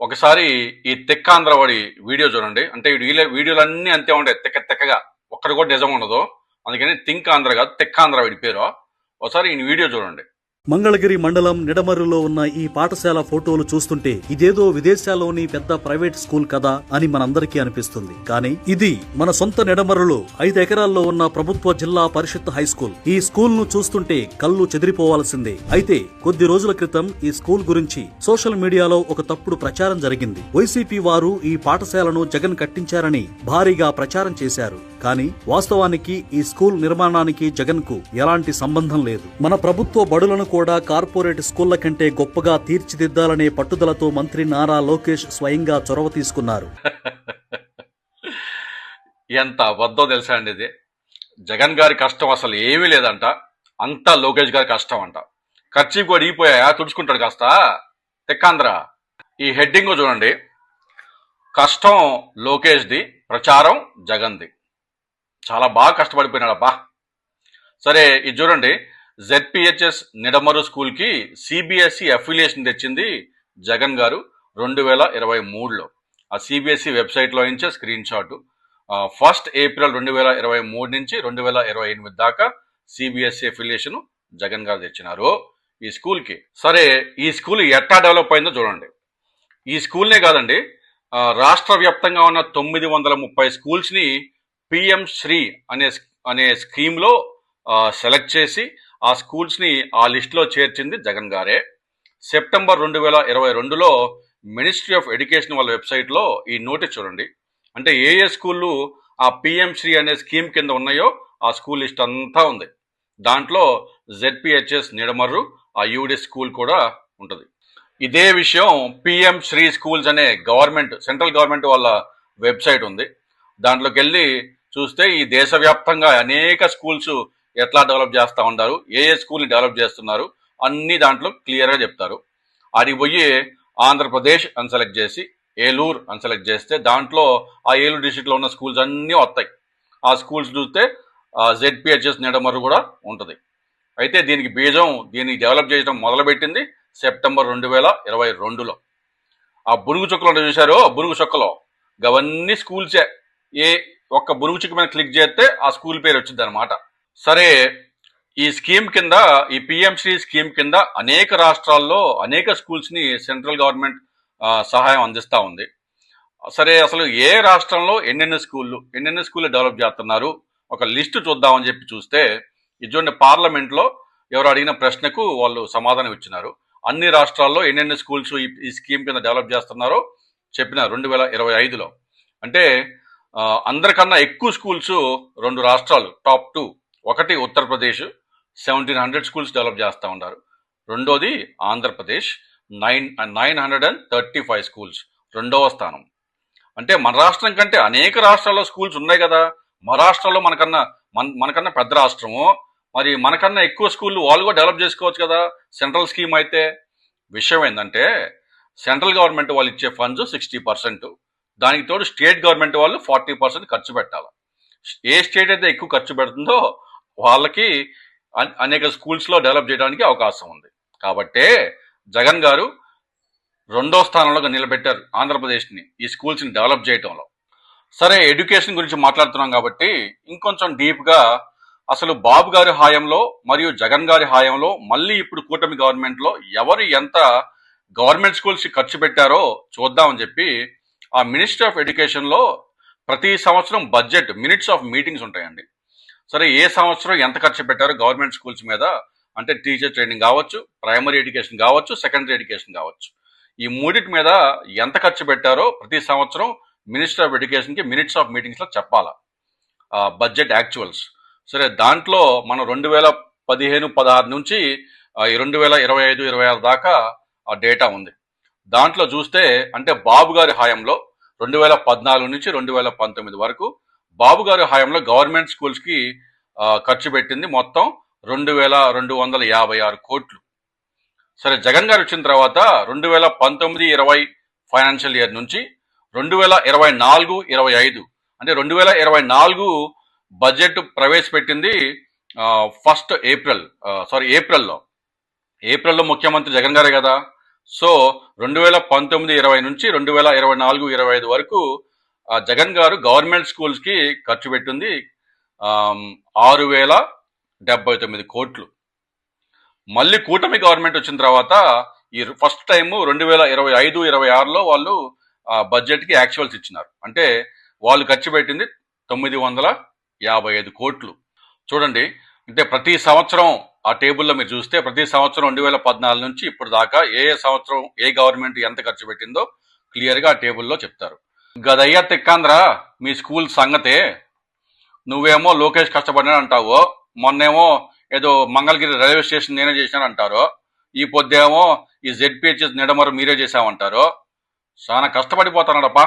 ఒకసారి ఈ తెక్కాంధ్రవాడి వీడియో చూడండి. అంటే వీడియోలన్నీ అంతే ఉంటాయి, తెక్కగా ఒక్కటి కూడా నిజం ఉండదు. అందుకని థింక్ ఆంధ్ర కాదు, తెక్కాంధ్ర వీడి పేరు. ఒకసారి ఈ వీడియో చూడండి. మంగళగిరి మండలం నిడమర్రులో ఉన్న ఈ పాఠశాల ఫోటోలు చూస్తుంటే ఇదేదో విదేశాల్లోని పెద్ద ప్రైవేట్ స్కూల్ కదా అని మనందరికీ అనిపిస్తుంది. కానీ ఇది మన సొంత నిడమర్రులో 5 ఎకరాల్లో ఉన్న ప్రభుత్వ జిల్లా పరిషత్ హై స్కూల్. ఈ స్కూల్ ను చూస్తుంటే కళ్ళు చెదిరిపోవాల్సిందే. అయితే కొద్ది రోజుల క్రితం ఈ స్కూల్ గురించి సోషల్ మీడియాలో ఒక తప్పుడు ప్రచారం జరిగింది. వైసీపీ వారు ఈ పాఠశాలను జగన్ కట్టించారని భారీగా ప్రచారం చేశారు. కానీ వాస్తవానికి ఈ స్కూల్ నిర్మాణానికి జగన్ కు ఎలాంటి సంబంధం లేదు. మన ప్రభుత్వ బడులను కూడా కార్పొరేట్ స్కూళ్ల కంటే గొప్పగా తీర్చిదిద్దాలనే పట్టుదలతో మంత్రి నారా లోకేష్ స్వయంగా చొరవ తీసుకున్నారు. ఎంత అబద్ధం తెలుసా అండి ఇది. జగన్ గారి కష్టం అసలు ఏమీ లేదంట, అంతా లోకేష్ గారి కష్టం అంట. ఖర్చు కూడా ఈపోయా తుడుచుకుంటాడు కాస్త తెక్కాంధ్ర. ఈ హెడ్డింగ్ చూడండి, కష్టం లోకేష్ది, ప్రచారం జగన్ది. చాలా బాగా కష్టపడిపోయినాడబ్బా. సరే ఇది చూడండి, జెడ్పిహెచ్ఎస్ నిడమరు స్కూల్ కి సిబిఎస్ఈ అఫిలియేషన్ తెచ్చింది జగన్ గారు 2023లో. ఆ సిబిఎస్ఈ వెబ్సైట్ లో నుంచే స్క్రీన్ షాట్. 1 ఏప్రిల్ 2023 నుంచి 2028 దాకా సిబిఎస్ఈ అఫిలియేషన్ జగన్ గారు తెచ్చినారు ఈ స్కూల్ కి. సరే ఈ స్కూల్ ఎట్టా డెవలప్ అయిందో చూడండి. ఈ స్కూల్నే కాదండి, రాష్ట్ర వ్యాప్తంగా ఉన్న 930 స్కూల్స్ ని పిఎం శ్రీ అనే స్కీమ్ లో సెలెక్ట్ చేసి ఆ స్కూల్స్ ని ఆ లిస్ట్ లో చేర్చింది జగన్ గారే. సెప్టెంబర్ 2022లో మినిస్ట్రీ ఆఫ్ ఎడ్యుకేషన్ వాళ్ళ వెబ్సైట్ లో ఈ నోటీస్ చూడండి. అంటే ఏ స్కూళ్ళు ఆ పిఎం శ్రీ అనే స్కీమ్ కింద ఉన్నాయో ఆ స్కూల్ లిస్ట్ అంతా ఉంది. దాంట్లో జెడ్పిహెచ్ఎస్ నిడమర్రు ఆ యూడి స్కూల్ కూడా ఉంటుంది. ఇదే విషయం పిఎం శ్రీ స్కూల్స్ అనే సెంట్రల్ గవర్నమెంట్ వాళ్ళ వెబ్సైట్ ఉంది. దాంట్లోకి వెళ్ళి చూస్తే ఈ దేశవ్యాప్తంగా అనేక స్కూల్స్ ఎట్లా డెవలప్ చేస్తూ ఉంటారు, ఏ స్కూల్ని డెవలప్ చేస్తున్నారు అన్ని దాంట్లో క్లియర్గా చెప్తారు. ఆడికి పోయి ఆంధ్రప్రదేశ్ అని సెలెక్ట్ చేసి ఏలూరు అని సెలెక్ట్ చేస్తే దాంట్లో ఆ ఏలూరు డిస్ట్రిక్ట్లో ఉన్న స్కూల్స్ అన్నీ వస్తాయి. ఆ స్కూల్స్ చూస్తే జెడ్పిహెచ్ఎస్ నిడమర్రు కూడా ఉంటుంది. అయితే దీనికి డెవలప్ చేయడం మొదలుపెట్టింది సెప్టెంబర్ 2022లో. ఆ బురుగు చుక్కలు చూశారు, బురుగు చుక్కలో అవన్నీ స్కూల్సే. ఒక్క బురుగు చుక్క మీద క్లిక్ చేస్తే ఆ స్కూల్ పేరు వచ్చింది అనమాట. సరే ఈ స్కీమ్ కింద, ఈ పిఎంశ్రీ స్కీమ్ కింద అనేక రాష్ట్రాల్లో అనేక స్కూల్స్ ని సెంట్రల్ గవర్నమెంట్ సహాయం అందిస్తూ ఉంది. సరే అసలు ఏ రాష్ట్రంలో ఎన్నెన్ని స్కూళ్ళు డెవలప్ చేస్తున్నారు ఒక లిస్టు చూద్దామని చెప్పి చూస్తే ఇటువంటి పార్లమెంట్ లో ఎవరు అడిగిన ప్రశ్నకు వాళ్ళు సమాధానం ఇచ్చినారు. అన్ని రాష్ట్రాల్లో ఎన్నెన్ని స్కూల్స్ ఈ స్కీమ్ కింద డెవలప్ చేస్తున్నారో చెప్పినారు 2025లో. అంటే అందరికన్నా ఎక్కువ స్కూల్స్ 2 రాష్ట్రాలు టాప్ 2. ఒకటి ఉత్తరప్రదేశ్ 1700 స్కూల్స్ డెవలప్ చేస్తూ ఉన్నారు. రెండోది ఆంధ్రప్రదేశ్ 935 స్కూల్స్ 2వ స్థానం. అంటే మన రాష్ట్రం కంటే అనేక రాష్ట్రాల్లో స్కూల్స్ ఉన్నాయి కదా. మన రాష్ట్రాల్లో మనకన్నా పెద్ద రాష్ట్రము, మరి మనకన్నా ఎక్కువ స్కూళ్ళు వాళ్ళు కూడా డెవలప్ చేసుకోవచ్చు కదా సెంట్రల్ స్కీమ్ అయితే. విషయం ఏంటంటే సెంట్రల్ గవర్నమెంట్ వాళ్ళు ఇచ్చే ఫండ్స్ 60%, దానికి తోడు స్టేట్ గవర్నమెంట్ వాళ్ళు 40% ఖర్చు పెట్టాలి. ఏ స్టేట్ అయితే ఎక్కువ ఖర్చు పెడుతుందో వాళ్ళకి అనేక స్కూల్స్ లో డెవలప్ చేయడానికి అవకాశం ఉంది. కాబట్టే జగన్ గారు 2వ స్థానంలో నిలబెట్టారు ఆంధ్రప్రదేశ్ ని ఈ స్కూల్స్ ని డెవలప్ చేయడంలో. సరే ఎడ్యుకేషన్ గురించి మాట్లాడుతున్నాం కాబట్టి ఇంకొంచెం డీప్ గా అసలు బాబు గారి హాయంలో మరియు జగన్ గారి హాయంలో మళ్ళీ ఇప్పుడు కూటమి గవర్నమెంట్ లో ఎవరు ఎంత గవర్నమెంట్ స్కూల్స్ ఖర్చు పెట్టారో చూద్దామని చెప్పి ఆ మినిస్ట్రీ ఆఫ్ ఎడ్యుకేషన్ లో ప్రతి సంవత్సరం బడ్జెట్ మినిట్స్ ఆఫ్ మీటింగ్స్ ఉంటాయండి. సరే ఏ సంవత్సరం ఎంత ఖర్చు పెట్టారో గవర్నమెంట్ స్కూల్స్ మీద, అంటే టీచర్ ట్రైనింగ్ కావచ్చు, ప్రైమరీ ఎడ్యుకేషన్ కావచ్చు, సెకండరీ ఎడ్యుకేషన్ కావచ్చు, ఈ మూడింటి మీద ఎంత ఖర్చు పెట్టారో ప్రతి సంవత్సరం మినిస్టర్ ఆఫ్ ఎడ్యుకేషన్ కి మినిట్స్ ఆఫ్ మీటింగ్స్ లో చెప్పాలా బడ్జెట్ యాక్చువల్స్. సరే దాంట్లో మనం 2015-16 నుంచి 2025-26 దాకా ఆ డేటా ఉంది. దాంట్లో చూస్తే అంటే బాబు గారి హాయంలో 2014 నుంచి 2019 వరకు బాబు గారి హాయంలో గవర్నమెంట్ స్కూల్స్ కి ఖర్చు పెట్టింది మొత్తం 2256 కోట్లు. సరే జగన్ గారు వచ్చిన తర్వాత 2019-20 ఫైనాన్షియల్ ఇయర్ నుంచి 2024-25 అంటే 2024 బడ్జెట్ ప్రవేశపెట్టింది ఏప్రిల్లో ముఖ్యమంత్రి జగన్ గారే కదా. సో 2019-20 నుంచి 2024-25 వరకు జగన్ గారు గవర్నమెంట్ స్కూల్స్కి ఖర్చు పెట్టింది 6,079 కోట్లు. మళ్ళీ కూటమి గవర్నమెంట్ వచ్చిన తర్వాత ఈ ఫస్ట్ టైం 2025-26లో వాళ్ళు బడ్జెట్కి యాక్చువల్స్ ఇచ్చినారు. అంటే వాళ్ళు ఖర్చు పెట్టింది 955 కోట్లు. చూడండి, అంటే ప్రతి సంవత్సరం ఆ టేబుల్లో మీరు చూస్తే ప్రతి సంవత్సరం 2014 నుంచి ఇప్పుడు దాకా ఏ సంవత్సరం ఏ గవర్నమెంట్ ఎంత ఖర్చు పెట్టిందో క్లియర్గా ఆ టేబుల్లో చెప్తారు. గదయ్యా తిక్కాంధ్రా మీ స్కూల్ సంగతే. నువ్వేమో లోకేష్ కష్టపడినా అంటావు, మొన్నేమో ఏదో మంగళగిరి రైల్వే స్టేషన్ నేనే చేశాను అంటారు, ఈ పొద్దేమో ఈ జెడ్పిహెచ్ఎస్ నిడమరు మీరే చేశామంటారు. చాలా కష్టపడిపోతున్నాడప్పా.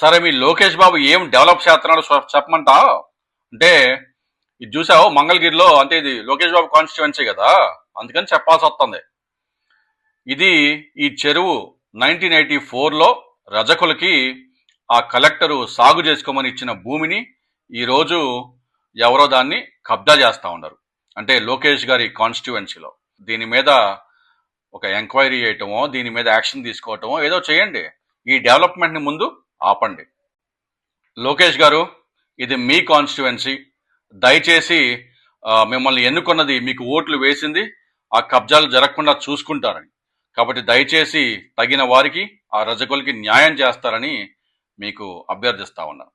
సరే, మీ లోకేష్ బాబు ఏం డెవలప్ చేస్తున్నాడు చెప్పమంటా అంటే, ఇది చూసావు మంగళగిరిలో, అంటే ఇది లోకేష్ బాబు కాన్స్టిట్యువెన్సీ కదా, అందుకని చెప్పాల్సి వస్తుంది. ఇది ఈ చెరువు 1984లో రజకులకి ఆ కలెక్టరు సాగు చేసుకోమని ఇచ్చిన భూమిని ఈరోజు ఎవరో దాన్ని కబ్జా చేస్తూ ఉన్నారు. అంటే లోకేష్ గారి కాన్స్టిట్యువెన్సీలో. దీని మీద ఒక ఎంక్వైరీ చేయటమో, దీని మీద యాక్షన్ తీసుకోవటమో ఏదో చేయండి. ఈ డెవలప్మెంట్ని ముందు ఆపండి. లోకేష్ గారు, ఇది మీ కాన్స్టిట్యువెన్సీ. దయచేసి మిమ్మల్ని ఎన్నుకున్నది, మీకు ఓట్లు వేసింది ఆ కబ్జాలు జరగకుండా చూసుకుంటారని. కాబట్టి దయచేసి తగిన వారికి, ఆ రజకులకి న్యాయం చేస్తారని మీకు అభ్యర్థిస్తా ఉన్నాను.